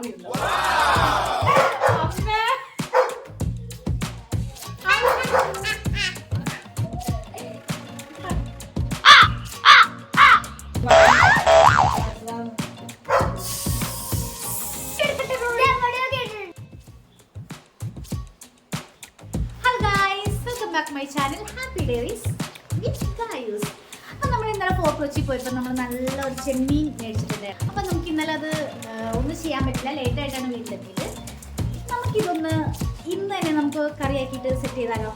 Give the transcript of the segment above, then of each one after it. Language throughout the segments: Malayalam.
മാറിയുള്ളൂ. മൈ ചാനൽ ഹാപ്പി ഡെയറീസ് വിത്ത് ഗായൂസ്. അപ്പം നമ്മൾ ഇന്നലെ ഫോർട്ട് കൊച്ചി പോയപ്പോൾ നമ്മൾ നല്ലൊരു ചെമ്മീൻ മേടിച്ചിട്ടുണ്ട്. അപ്പം നമുക്ക് ഇന്നലെ അത് ഒന്നും ചെയ്യാൻ പറ്റില്ല, ലേറ്റായിട്ടാണ് വീട്ടിലെത്തിയത്. നമുക്കിതൊന്ന് ഇന്ന് തന്നെ നമുക്ക് കറിയാക്കിയിട്ട് സെറ്റ് ചെയ്താലോ?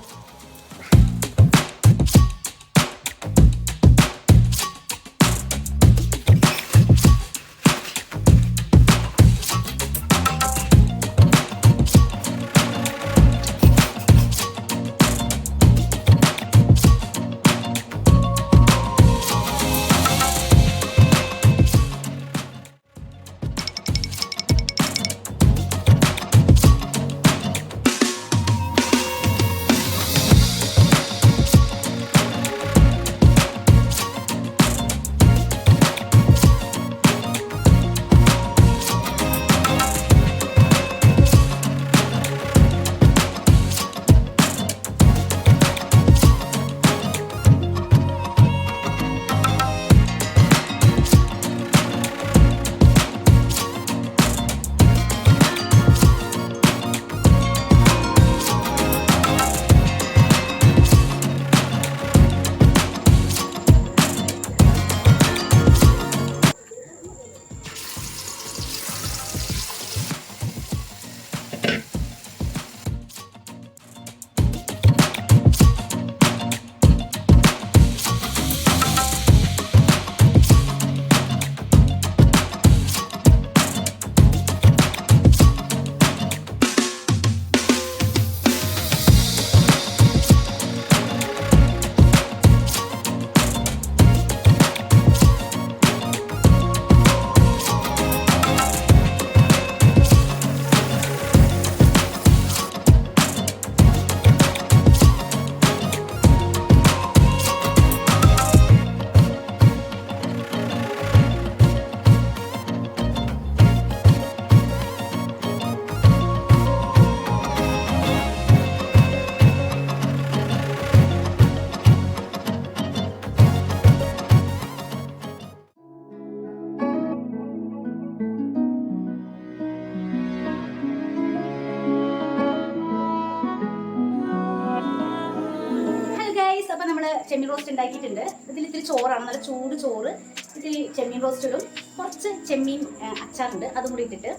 അപ്പം നമ്മൾ ചെമ്മീൻ റോസ്റ്റ് ഉണ്ടാക്കിയിട്ടുണ്ട്. ഇതിൽ ഇത്തിരി ചോറാണ്, നല്ല ചൂട് ചോറ്, ഇത്തിരി ചെമ്മീൻ റോസ്റ്റ് ഇടും, കുറച്ച് ചെമ്മീൻ അച്ചാറുണ്ട്, അതും കൂടി ഇട്ടിട്ട്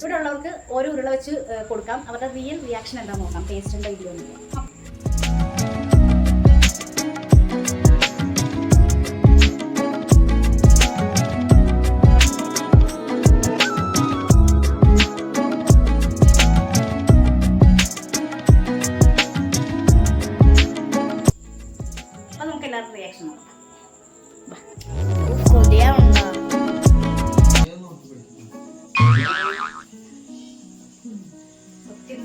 ഇവിടെ ഉള്ളവർക്ക് ഓരോ ഉരുള വെച്ച് കൊടുക്കാം. അവരുടെ റിയൽ റിയാക്ഷൻ എന്താണെന്ന് നോക്കാം, ടേസ്റ്റ് ഉണ്ടോ ഇല്ലയോ എന്ന്. റിയാക്ഷൻ സത്യം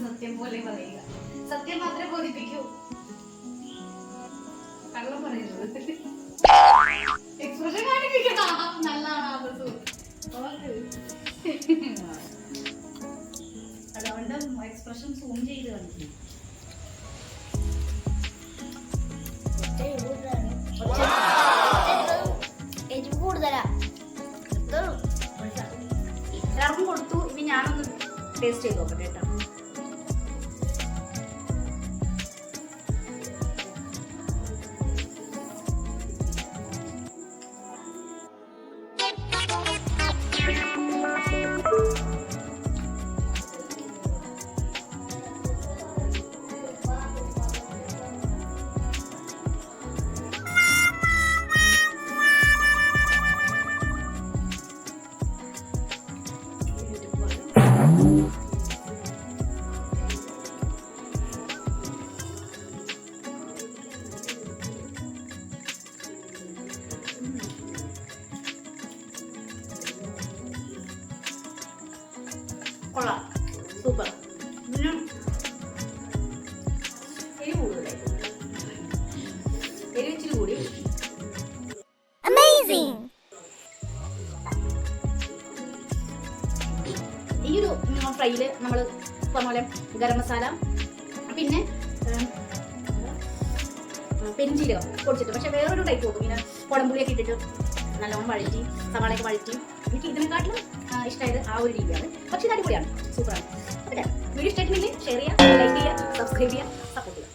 സത്യം പോലെ പറയുക, സത്യം മാത്രമേ ബോധിപ്പിക്കൂ, കള്ളം പറയുന്നത്. എക്സ്പ്രഷൻ കാണിപ്പിക്കണം, നല്ലതാണ്. അതുകൊണ്ട് എക്സ്പ്രഷൻ സൂം ചെയ്ത് കാണിക്കും. എല്ലാവർക്കും കൊടുത്തു. ഇനി ഞാനൊന്ന് ടേസ്റ്റ് ചെയ്ത് നോക്കട്ടെ കേട്ടോ. ഫ്രൈയിൽ നമ്മൾ പറഞ്ഞ പോലെ ഗരം മസാല, പിന്നെ പെരിഞ്ചീരകം പൊടിച്ചിട്ട്, പക്ഷെ വേറൊരു ടൈപ്പ് കൊടുക്കും. ഇങ്ങനെ കുടംപുളിയൊക്കെ ഇട്ടിട്ട് നല്ലോണം വഴറ്റി, സവാളയൊക്കെ വഴറ്റി. എനിക്ക് ഇതിനെക്കാട്ടിലും ഇഷ്ടമായത് ആ ഒരു രീതിയാണ്. പക്ഷെ ഇത് അടിപൊളിയാണ്, സൂപ്പറാണ്. ഓക്കെ, വീഡിയോ ഇഷ്ടമായിട്ടുണ്ടെങ്കിൽ ഷെയർ ചെയ്യുക, ലൈക്ക് ചെയ്യുക, സബ്സ്ക്രൈബ് ചെയ്യുക, സപ്പോർട്ട് ചെയ്യുക.